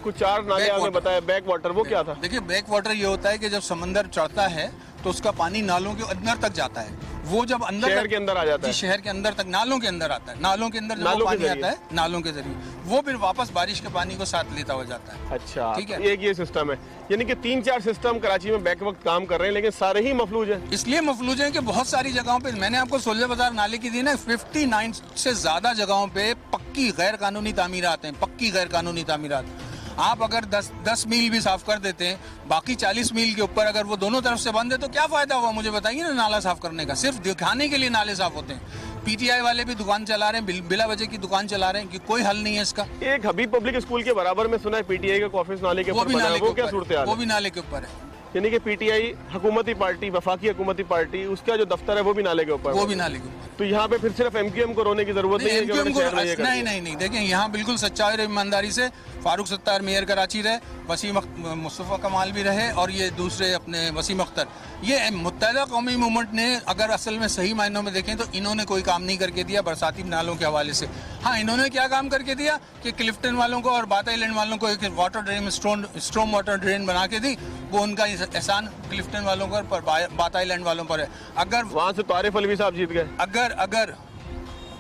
कुछ 4 नाले आपने बताया, बैक वाटर, वो क्या था? देखिए, बैक वाटर ये होता है कि जब समंदर चढ़ता है तो उसका पानी नालों के अंदर तक जाता है। वो जब अंदर शहर के अंदर आ जाता है, शहर के अंदर तक, नालों के अंदर आता है। नालों के अंदर जब पानी आता है, नालों के जरिए वो फिर वापस बारिश के पानी को साथ लेता हुआ जाता है। अच्छा, ठीक है, ये सिस्टम है। यानी कि 3-4 सिस्टम कराची में बैक वक्त काम कर रहे हैं, लेकिन सारे ही मफलूज हैं। इसलिए मफलूज हैं कि बहुत सारी जगहों पे, मैंने आपको सोल्ले बाजार नाले की दी ना, 59 से ज्यादा जगहों पे पक्की गैर कानूनी तामीरात हैं। पक्की गैर कानूनी तामीरात। आप अगर 10 मील भी साफ कर देते हैं, बाकी 40 मील के ऊपर अगर वो दोनों तरफ से बंद है तो क्या फायदा हुआ? मुझे बताइए ना, नाला साफ करने का। सिर्फ दिखाने के लिए नाले साफ होते हैं। पीटीआई वाले भी दुकान चला रहे हैं, बिला वजह की दुकान चला रहे हैं, कि कोई हल नहीं है इसका। एक हबीब पब्लिक स्कूल के बराबर में सुना है पीटीआई का ऑफिस नाले के ऊपर, वो क्या सूरत है? वो भी नाले के ऊपर है। यानी कि पीटीआई हुकूमती पार्टी, वफाकी हुकूमती पार्टी, उसका जो दफ्तर है वो भी नाले के ऊपर, वो भी नाले के ऊपर। तो यहाँ पे फिर सिर्फ एमक्यूएम को रोने की जरूरत नहीं है कि उन्होंने शहर में ये कर दिया। नहीं, देखिए यहाँ बिल्कुल सच्चाई और ईमानदारी से फारूक सत्तार मेयर कराची रहे, वसीम मुस्तफ़ा कमाल भी रहे, और ये दूसरे अपने वसीम अख्तर, ये मुत्तहिदा कौमी मूवमेंट ने अगर असल में सही मायनों में देखें तो इन्होंने कोई काम नहीं करके दिया बरसाती नालों के हवाले से। हाँ, इन्होंने क्या काम करके दिया कि क्लिफ्टन वालों को और बाता आइलैंड वालों को एक water drain, storm water drain बना के दी। वो उनका एहसान क्लिफ्टन वालों पर, बाता आइलैंड वालों पर है। अगर वहाँ से तारिफ अलवी साहब जीत गए, अगर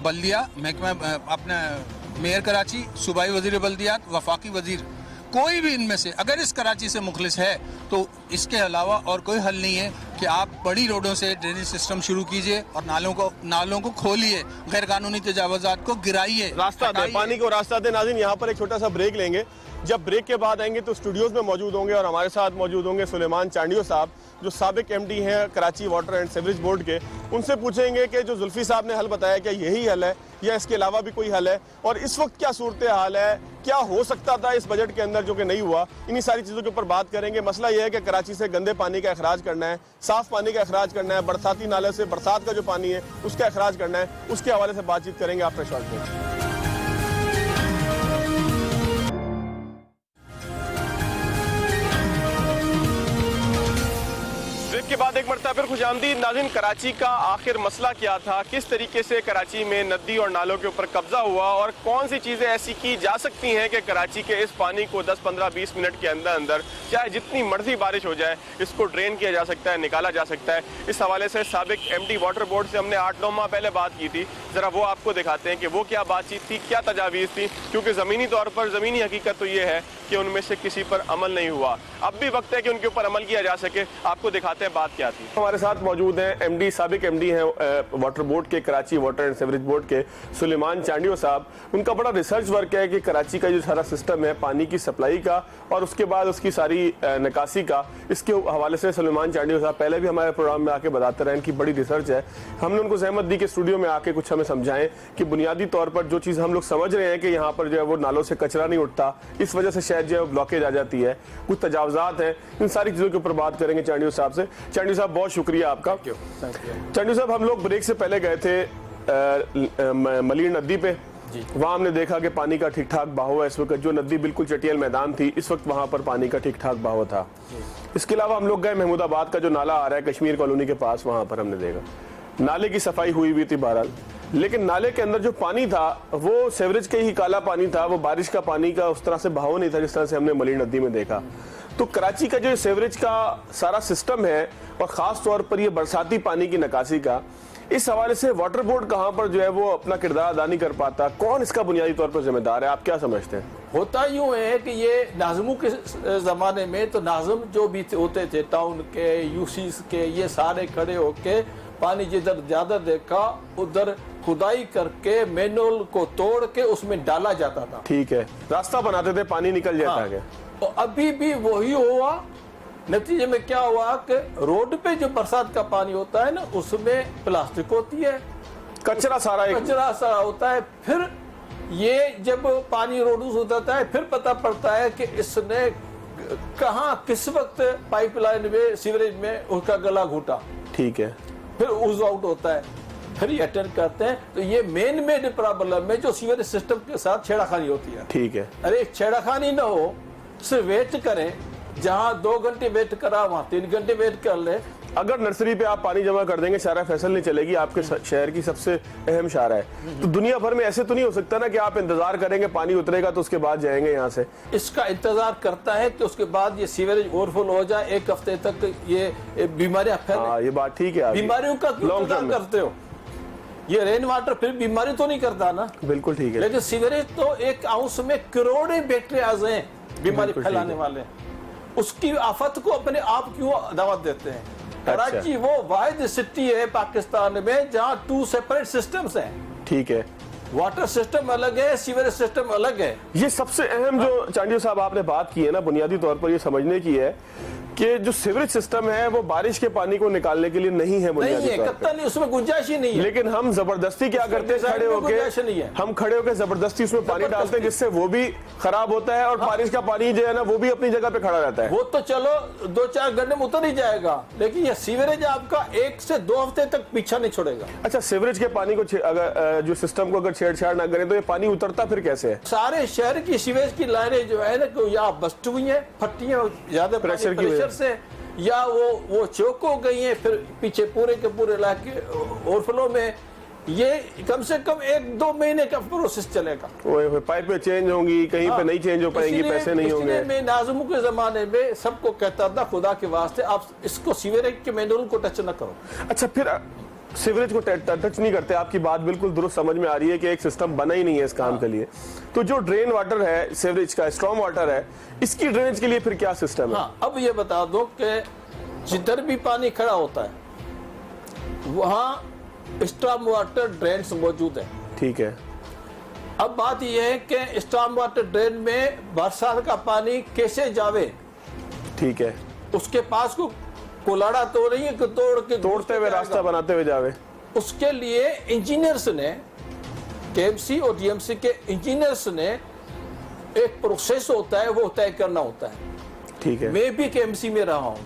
बल्दिया महकमा, अपने मेयर कराची, सूबाई वजीर बल्दियात, वफाकी वजीर, कोई भी इनमें से अगर इस कराची से मुखलिस है तो इसके अलावा और कोई हल नहीं है कि आप बड़ी रोडों से ड्रेनेज सिस्टम शुरू कीजिए और नालों को खोलिए, गैर कानूनी तजावुजात को गिराइए, रास्ता दे, पानी को रास्ता दे। नाज़रीन, यहाँ पर एक छोटा सा ब्रेक लेंगे। जब ब्रेक के बाद आएंगे तो स्टूडियोज में मौजूद होंगे और हमारे साथ मौजूद होंगे सुलेमान चांडियो साहब, जो साबिक एमडी हैं Karachi water and sewerage board के। उनसे पूछेंगे कि जो जुल्फी साहब ने हल बताया, क्या यही हल है या इसके अलावा भी कोई हल है, और इस वक्त क्या सूरत हाल है, क्या हो सकता था इस बजट के अंदर जो कि नहीं हुआ। इन्हीं सारी चीज़ों के ऊपर बात करेंगे। मसला यह है कि कराची से गंदे पानी का अखराज करना है, साफ पानी का अखराज करना है, बरसाती नाले से बरसात का जो पानी है उसका अखराज करना है। उसके हवाले से बातचीत करेंगे आफ्टर शॉर्ट में। के बाद एक मरतबा फिर खुशामदीद। नाज़रीन, कराची का आखिर मसला क्या था, किस तरीके से कराची में नदी और नालों के ऊपर कब्जा हुआ, और कौन सी चीज़ें ऐसी की जा सकती हैं कि कराची के इस पानी को 10, 15, 20 मिनट के अंदर अंदर, चाहे जितनी मर्जी बारिश हो जाए, इसको ड्रेन किया जा सकता है, निकाला जा सकता है। इस हवाले से साबिक एमडी वाटर बोर्ड से हमने 8-9 माह पहले बात की थी। ज़रा वो आपको दिखाते हैं कि वो क्या बातचीत थी, क्या तजावीज़ थी, क्योंकि ज़मीनी तौर पर ज़मीनी हकीकत तो ये है कि उनमें से किसी पर अमल नहीं हुआ। अब भी वक्त है कि उनके ऊपर अमल किया जा सके। आपको दिखाते हैं बात क्या थी। हमारे साथ मौजूद हैं एमडी, साबिक एमडी हैं वाटर बोर्ड के, Karachi water and sewerage board के, सुलेमान चांडियो साहब। उनका बड़ा रिसर्च वर्क है कि कराची का जो सारा सिस्टम है पानी की सप्लाई का और उसके बाद उसकी सारी निकासी का, इसके हवाले से सुलेमान चांडियो साहब पहले भी हमारे प्रोग्राम में आके बताते रहे कि बड़ी रिसर्च है। हमने उनको जहमत दी कि स्टूडियो में आके कुछ हमें समझाएं कि बुनियादी तौर पर जो चीज़ हम लोग समझ रहे हैं कि यहाँ पर जो है वो नालों से कचरा नहीं उठता, इस वजह से शहर जो है ब्लॉकेज आ जाती है, कुछ तजावजात हैं, इन सारी चीज़ों के ऊपर बात करेंगे चांडियो साहब से। चांडियो साहब बहुत शुक्रिया आपका। चांडियो साहब, हम लोग ब्रेक से पहले गए थे मलीर नदी पे, वहाँ हमने देखा कि पानी का ठीक ठाक बहाव है इस वक्त। जो नदी बिल्कुल चटियल मैदान थी, इस वक्त वहाँ पर पानी का ठीक ठाक बहाव था। इसके अलावा हम लोग गए महमूदाबाद का जो नाला आ रहा है कश्मीर कॉलोनी के पास, वहाँ पर हमने देखा नाले की सफाई हुई थी बहरहाल, लेकिन नाले के अंदर जो पानी था वो सीवरेज का ही काला पानी था, वो बारिश का पानी का उस तरह से बहाव नहीं था जिस तरह से हमने मलीर नदी में देखा। तो कराची का जो सीवरेज का सारा सिस्टम है और ख़ास तौर पर ये बरसाती पानी की निकासी का, इस हवाले से वाटर बोर्ड कहाँ पर जो है वो अपना किरदार अदा नहीं कर पाता, कौन इसका बुनियादी तौर पर जिम्मेदार है, आप क्या समझते हैं? होता यूँ है कि ये नाज़मों के ज़माने में तो नाज़म जो भी होते थे टाउन के, यूसीस के, ये सारे खड़े होके पानी जिधर ज़्यादा देखा उधर खुदाई करके मैनुअल को तोड़ के उसमें डाला जाता था। ठीक है, रास्ता बनाते थे, पानी निकल जाता है। तो अभी भी वही हुआ। नतीजे में क्या हुआ कि रोड पे जो बरसात का पानी होता है ना, उसमें प्लास्टिक होती है, कचरा सारा होता है। फिर ये जब पानी रोड से उतरता है, फिर पता पड़ता है कि इसने कहाँ किस वक्त पाइपलाइन में सीवरेज में उसका गला घूटा। ठीक है, फिर उज आउट होता है, फिर ये अटेंड करते हैं। तो ये मेन प्रॉब्लम है जो सीवरेज सिस्टम के साथ छेड़ाखानी होती है। ठीक है, अरे छेड़ाखानी ना हो, सिर्फ वेट करें, जहाँ 2 घंटे वेट करा वहाँ 3 घंटे वेट कर ले। अगर नर्सरी पे आप पानी जमा कर देंगे शारा फैसल नहीं चलेगी, आपके शहर की सबसे अहम शारा है। तो दुनिया भर में ऐसे तो नहीं हो सकता ना कि आप इंतजार करेंगे पानी उतरेगा तो उसके बाद जाएंगे यहाँ से। इसका इंतजार करता है कि उसके बाद ये सीवरेज ओवरफ्लो हो जाए, 1 हफ्ते तक ये बीमारियां फैले। ये बात ठीक है। बीमारियों का क्यों इंतजार करते हो? ये रेन वाटर फिर बीमारी तो नहीं करता ना। बिल्कुल ठीक है, लेकिन सीवरेज तो एक आउंस में करोड़ों बैक्टीरियाज हैं बीमारी फैलाने वाले, उसकी आफत को अपने आप क्यों दावत देते हैं? कराची वो वाहिद सिटी है पाकिस्तान में जहाँ 2 सेपरेट सिस्टम्स हैं। ठीक है, वाटर सिस्टम अलग है, सीवरेज सिस्टम अलग है। ये सबसे अहम जो चांडियो साहब आपने बात की है ना, बुनियादी तौर पर ये समझने की है कि जो सीवरेज सिस्टम है वो बारिश के पानी को निकालने के लिए नहीं है, बुनियादी तौर पर नहीं, उसमें गुंजाइश ही नहीं है। लेकिन हम जबरदस्ती क्या करते हैं, खड़े होके जबरदस्ती उसमें पानी डालते हैं, जिससे वो भी खराब होता है और बारिश का पानी जो है ना वो भी अपनी जगह पे खड़ा रहता है। वो तो चलो 2-4 घंटे में उतर ही जाएगा, लेकिन ये सीवरेज आपका 1 से 2 हफ्ते तक पीछा नहीं छोड़ेगा। अच्छा, सीवरेज के पानी को अगर जो सिस्टम को अगर छेड़छाड़ ना करें तो ये पानी उतरता फिर कैसे है? सारे शहर की सीवरेज की लाइनें जो है ना यहाँ बस्ट हुई है, फटी है ज्यादा प्रेशर से, या वो चौक हो गई है, फिर पीछे पूरे के पूरे इलाके ओवरफ्लो में। ये कम से कम 1-2 महीने का प्रोसेस चलेगा। पाइपें चेंज होंगी, कहीं पे नहीं चेंज हो पाएंगी, पैसे नहीं होंगे। मैं नाज़मों के जमाने में सबको कहता था खुदा के वास्ते आप इसको सीवरेज के मैनुअल को टच न करो। अच्छा, फिर सीवरेज को टच नहीं करते, आपकी बात बिल्कुल दुरुस्त समझ में आ रही है कि एक सिस्टम बना ही नहीं है इस काम के लिए। तो जो ड्रेन वाटर है सीवरेज का, स्टॉर्म वाटर है, इसकी ड्रेनेज के लिए फिर क्या सिस्टम है? अब ये बता दो कि जिधर भी पानी खड़ा होता है वहाँ स्टॉर्म वाटर ड्रेन्स मौजूद है। ठीक है, अब बात यह है कि स्टॉर्म वाटर ड्रेन में बरसात का पानी कैसे जावे। ठीक है, उसके पास को कुलाड़ा तो नहीं है कि तोड़ते हुए रास्ता बनाते हुए जावे। उसके लिए इंजीनियर्स ने, केएमसी और डीएमसी के इंजीनियर्स ने एक प्रोसेस होता है वो तय करना होता है। ठीक है, मैं भी केएमसी में रहा हूँ।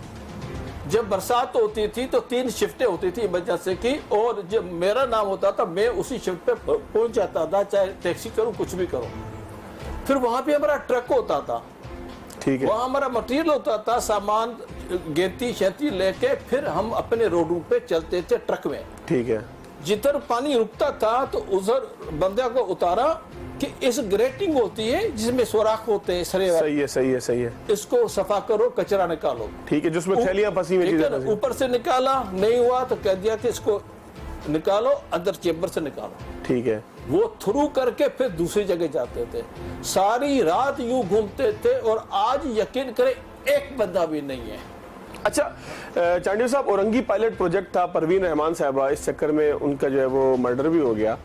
जब बरसात होती थी तो 3 शिफ्टें होती थी इमरजेंसी की, और जब मेरा नाम होता था मैं उसी शिफ्ट पे पहुंच जाता था, चाहे टैक्सी करूं कुछ भी करूं। फिर वहां पे हमारा ट्रक होता था। ठीक है, वहां हमारा मटेरियल होता था, सामान गेती शेती लेके फिर हम अपने रोडों पे चलते थे ट्रक में। ठीक है, जिधर पानी रुकता था तो उधर बंदे को उतारा कि इस ग्रेटिंग होती है जिसमें सुराख होते हैं, सही है, इसको सफा करो, कचरा निकालो। ठीक है, जिसमें थैलियां फंसी हुई चीजें, ऊपर से निकाला, नहीं हुआ तो कह दिया कि इसको निकालो, अंदर चेम्बर से निकालो। ठीक है, वो थ्रू करके फिर दूसरी जगह जाते थे, सारी रात यूं घूमते थे, और आज यकीन करें एक बंदा भी नहीं है। अच्छा चांडियो साहब, औरंगी पायलट प्रोजेक्ट था, परवीन रहमान साहबा, इस चक्कर में उनका जो है वो मर्डर भी हो गया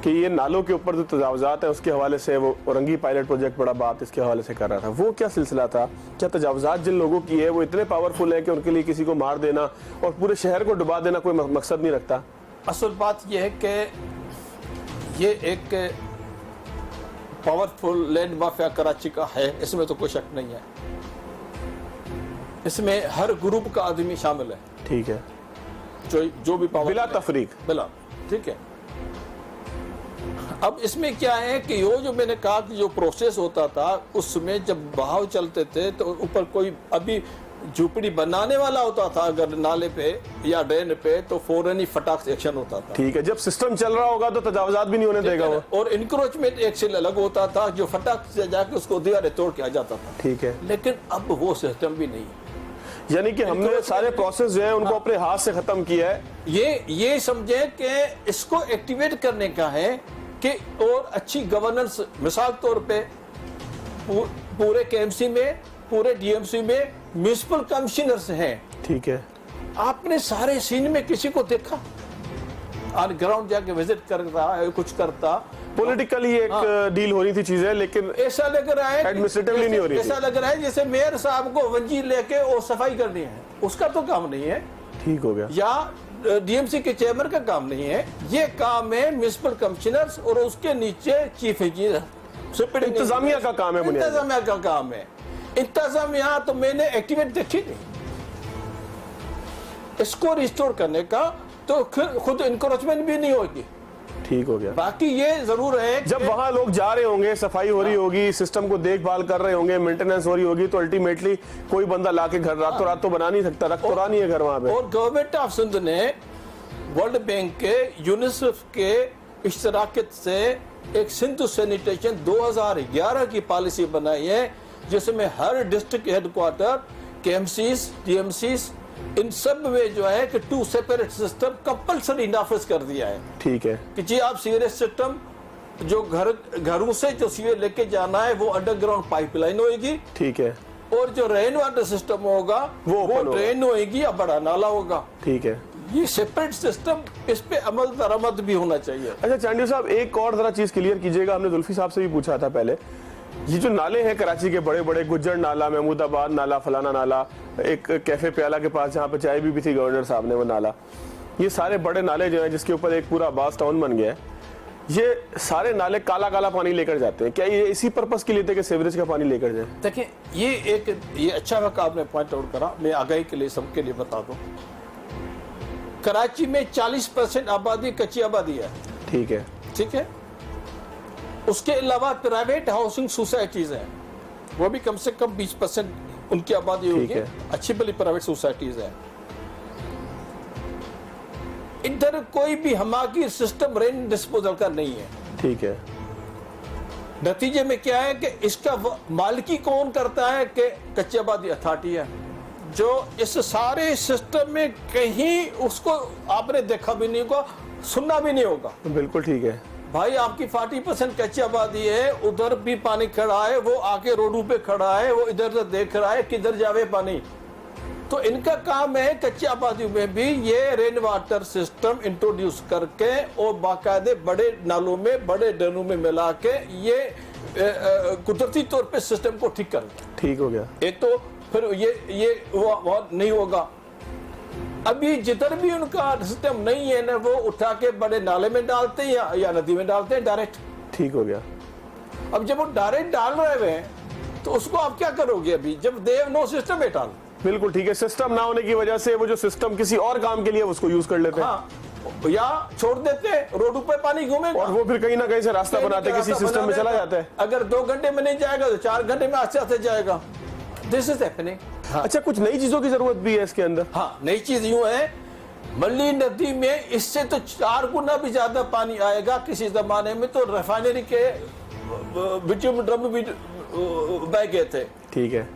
कि ये नालों के ऊपर जो तजावजात है उसके हवाले से वो औरंगी पायलट प्रोजेक्ट बड़ा बात इसके हवाले से कर रहा था। वो क्या सिलसिला था? क्या तजावजात जिन लोगों की है वो इतने पावरफुल है कि उनके लिए किसी को मार देना और पूरे शहर को डुबा देना कोई मकसद नहीं रखता? असल बात यह है कि ये एक पावरफुल लैंड माफिया कराची का है, इसमें तो कोई शक नहीं है। इसमें हर ग्रुप का आदमी शामिल है, ठीक है, जो भी पावर बिला तफरीक। बिला, ठीक है। अब इसमें क्या है कि ये जो मैंने कहा कि जो प्रोसेस होता था उसमें जब बहाव चलते थे तो ऊपर कोई अभी झुपड़ी बनाने वाला होता था अगर नाले पे या ड्रेन पे तो फौरन ही फटाक से एक्शन होता था। ठीक है, जब सिस्टम चल रहा होगा तो तजावजात भी नहीं होने देगा वो। और इंक्रोचमेंट एक्शन अलग होता था जो फटाक से जाके उसको दीवारें तोड़ के आ जाता था। ठीक है, लेकिन अब वो सिस्टम भी नहीं है। यानी कि हमने सारे प्रोसेस जो है उनको अपने हाथ से खत्म किया है। ये समझे कि इसको एक्टिवेट करने का है कि और अच्छी गवर्नेंस, मिसाल तौर पे पूरे केएमसी में, पूरे डीएमसी में म्युनिसिपल कमिश्नर्स हैं। ठीक है, आपने सारे सीन में किसी को देखा ऑन ग्राउंड जाके विजिट कर रहा है, कुछ करता? पॉलिटिकली एक डील हो रही थी चीजें, लेकिन ऐसा लग रहा है एडमिनिस्ट्रेटिवली नहीं हो रही थी। ऐसा लग रहा है जैसे मेयर साहब को वंजी लेके और सफाई करनी है, उसका तो काम नहीं है। ठीक हो गया। या डीएमसी के चेयरमैन का काम नहीं है, ये काम है म्युनिसिपल कमिश्नर्स और उसके नीचे चीफ इंजीनियर, इंतजामिया का काम है। इंतजामिया का काम है। इंतजामिया तो मैंने एक्टिवेट देखी नहीं। इसको रिस्टोर करने का तो खुद इंक्रोचमेंट भी नहीं होगी। ठीक हो गया। बाकी ये जरूर है जब वहां लोग जा रहे होंगे, सफाई हो रही होगी, सिस्टम को देखभाल कर रहे होंगे, मेंटेनेंस हो रही होगी, तो अल्टीमेटली कोई बंदा लाके घर रातों रात तो बना नहीं सकता, रख तो रहा नहीं है घर वहां पे। और गवर्नमेंट ऑफ सिंध ने वर्ल्ड बैंक के, यूनिसेफ के इश्तराकत से एक सिंधु सैनिटेशन 2011 की पॉलिसी बनाई है जिसमें हर डिस्ट्रिक्ट हेडक्वार्टर, केएमसीज, डीएमसीज, इन सब में जो है कि 2 सेपरेट सिस्टम कंपल्सरी नाफिज कर दिया है। ठीक है, कि जी आप सीवरेज सिस्टम जो घरों से जो सीवरेज लेके जाना है वो अंडरग्राउंड पाइपलाइन होगी। ठीक है, और जो रेन वाटर सिस्टम होगा वो ड्रेन होगी या बड़ा नाला होगा। ठीक है, ये सेपरेट सिस्टम, इस पे अमल दरामद भी होना चाहिए। अच्छा चांडिल साहब, एक और जरा चीज क्लियर कीजिएगा, हमने जुल्फी साहब से भी पूछा था पहले, ये जो नाले हैं कराची के बड़े बड़े, गुज्जर नाला, महमूदाबाद नाला, फलाना नाला, एक कैफे प्याला के पास जहाँ पे चाय भी थी गवर्नर साहब ने, वो नाला, ये सारे बड़े नाले जो हैं जिसके ऊपर एक पूरा अब्बास टाउन बन गया है, ये सारे नाले काला काला पानी लेकर जाते हैं। क्या ये इसी पर्पस के लिए थे कि सीवरेज का पानी लेकर जाए? देखिए ये अच्छा वक्त आपने पॉइंट आउट करा, मैं आगाही के लिए सबके लिए बता दूं, कराची में 40% आबादी कच्ची आबादी है। ठीक है, ठीक है, उसके अलावा प्राइवेट हाउसिंग सोसाइटीज हैं, वो भी कम से कम 20% उनकी आबादी होगी, अच्छी भली प्राइवेट सोसाइटीज है। इधर कोई भी हमारी सिस्टम रेन डिस्पोजल का नहीं है। ठीक है, नतीजे में क्या है कि इसका मालिकी कौन करता है कि कच्ची आबादी अथॉरिटी है, जो इस सारे सिस्टम में कहीं उसको आपने देखा भी नहीं होगा, सुनना भी नहीं होगा। बिल्कुल ठीक है भाई, आपकी 40% कच्ची आबादी है, उधर भी पानी खड़ा है, वो आके रोडों पे खड़ा है, वो इधर से देख रहा है किधर जावे पानी। तो इनका काम है कच्ची आबादी में भी ये रेन वाटर सिस्टम इंट्रोड्यूस करके और बाकायदे बड़े नालों में, बड़े ड्रेनों में मिला के ये कुदरती तौर पे सिस्टम को ठीक कर। ठीक हो गया। एक तो फिर ये वो नहीं होगा। अभी जिधर भी उनका सिस्टम नहीं है ना, वो उठा के बड़े नाले में डालते हैं या नदी में डालते हैं डायरेक्ट। ठीक हो गया। अब जब वो डायरेक्ट डाल रहे हैं तो उसको आप क्या करोगे अभी, जब देव नो सिस्टम है डाल। बिल्कुल ठीक है, सिस्टम ना होने की वजह से वो जो सिस्टम किसी और काम के लिए उसको यूज कर लेते हैं। हाँ, या छोड़ देते हैं, रोड पे पानी घूमेगा और वो फिर कहीं ना कहीं से रास्ता बनाते किसी सिस्टम में चला जाता है। अगर 2 घंटे में नहीं जाएगा तो 4 घंटे में आस्ते आस्ते जाएगा। This is happening. अच्छा, कुछ नई चीजों की जरूरत भी है इसके अंदर। हाँ, नई चीज यूं है, मल्ली नदी में इससे तो 4 गुना भी ज्यादा पानी आएगा। किसी जमाने में तो रिफाइनरी के बिटुम ड्रम भी बह गए थे। ठीक है,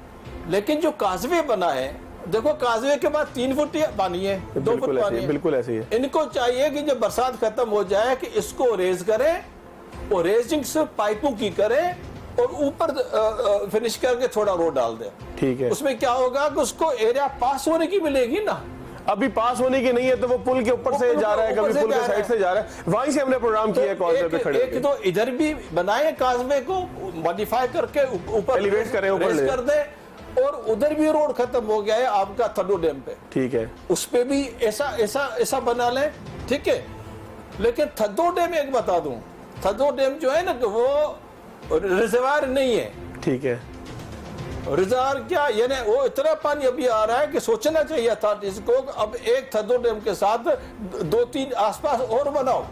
लेकिन जो काजवे बना है, देखो काजवे के बाद 3 फुट पानी है, 2 फुट पानी है। बिल्कुल ऐसे ही है। इनको चाहिए कि जब बरसात खत्म हो जाए कि इसको रेज करें और रेजिंग से पाइपों की करें और ऊपर फिनिश करके थोड़ा रोड डाल दे। ठीक है, उसमें क्या होगा कि उसको एरिया पास होने की मिलेगी ना। अभी पास होने की नहीं है तो वो पुल के ऊपर से जा रहा है, कभी पुल के साइड से जा रहा है। वहीं से हमने प्रोग्राम किया है कॉर्नर पे खड़े एक तो इधर भी बनाए काजवे को मॉडिफाई करके ऊपर एलिवेट करें, ऊपर कर दे, और उधर भी रोड खत्म हो गया है आपका थड्डो डैम पे। ठीक है, उस पे भी ऐसा बना ले। ठीक है, लेकिन थड्डो डैम एक बता दूं, थड्डो डैम जो है ना, वो रिजर्वायर नहीं है। ठीक है, रिजर्वायर क्या, यानी वो इतना पानी अभी आ रहा है कि सोचना चाहिए अथॉरिटीज को अब एक थदो डैम के साथ 2-3 आसपास और बनाओ।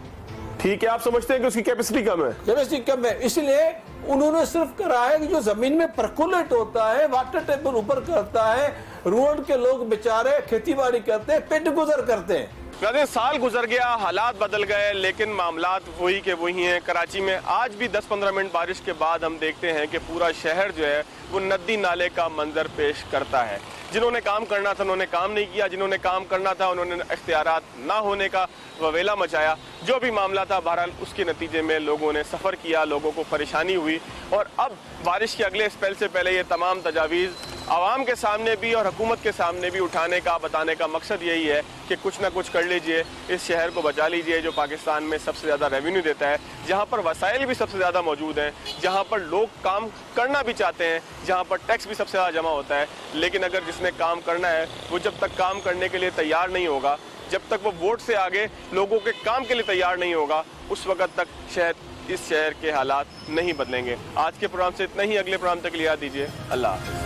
ठीक है, आप समझते हैं कि उसकी कैपेसिटी कम है? कैपेसिटी कम है, इसलिए उन्होंने सिर्फ करा है कि जो जमीन में परकुलेट होता है, वाटर टेबल ऊपर करता है, रोड के लोग बेचारे खेती बाड़ी करते हैं, पेट गुजर करते हैं। नाज़रीन, साल गुजर गया, हालात बदल गए, लेकिन मामलात वही के वही हैं। कराची में आज भी 10-15 मिनट बारिश के बाद हम देखते हैं कि पूरा शहर जो है वो नदी नाले का मंजर पेश करता है। जिन्होंने काम करना था उन्होंने काम नहीं किया, जिन्होंने काम करना था उन्होंने इख्तियारात ना होने का ववेला मचाया। जो भी मामला था बहरहाल उसके नतीजे में लोगों ने सफ़र किया, लोगों को परेशानी हुई। और अब बारिश के अगले स्पेल से पहले ये तमाम तजावीज़ आवाम के सामने भी और हुकूमत के सामने भी उठाने का, बताने का मकसद यही है कि कुछ ना कुछ कर लीजिए, इस शहर को बचा लीजिए जो पाकिस्तान में सबसे ज़्यादा रेवेन्यू देता है, जहाँ पर वसाइल भी सबसे ज़्यादा मौजूद हैं, जहाँ पर लोग काम करना भी चाहते हैं, जहाँ पर टैक्स भी सबसे ज़्यादा जमा होता है। लेकिन अगर जिसने काम करना है वो जब तक काम करने के लिए तैयार नहीं होगा, जब तक वो वोट से आगे लोगों के काम के लिए तैयार नहीं होगा, उस वक्त तक शायद इस शहर के हालात नहीं बदलेंगे। आज के प्रोग्राम से इतना ही, अगले प्रोग्राम तक लिया दीजिए। अल्लाह हाफ़िज़।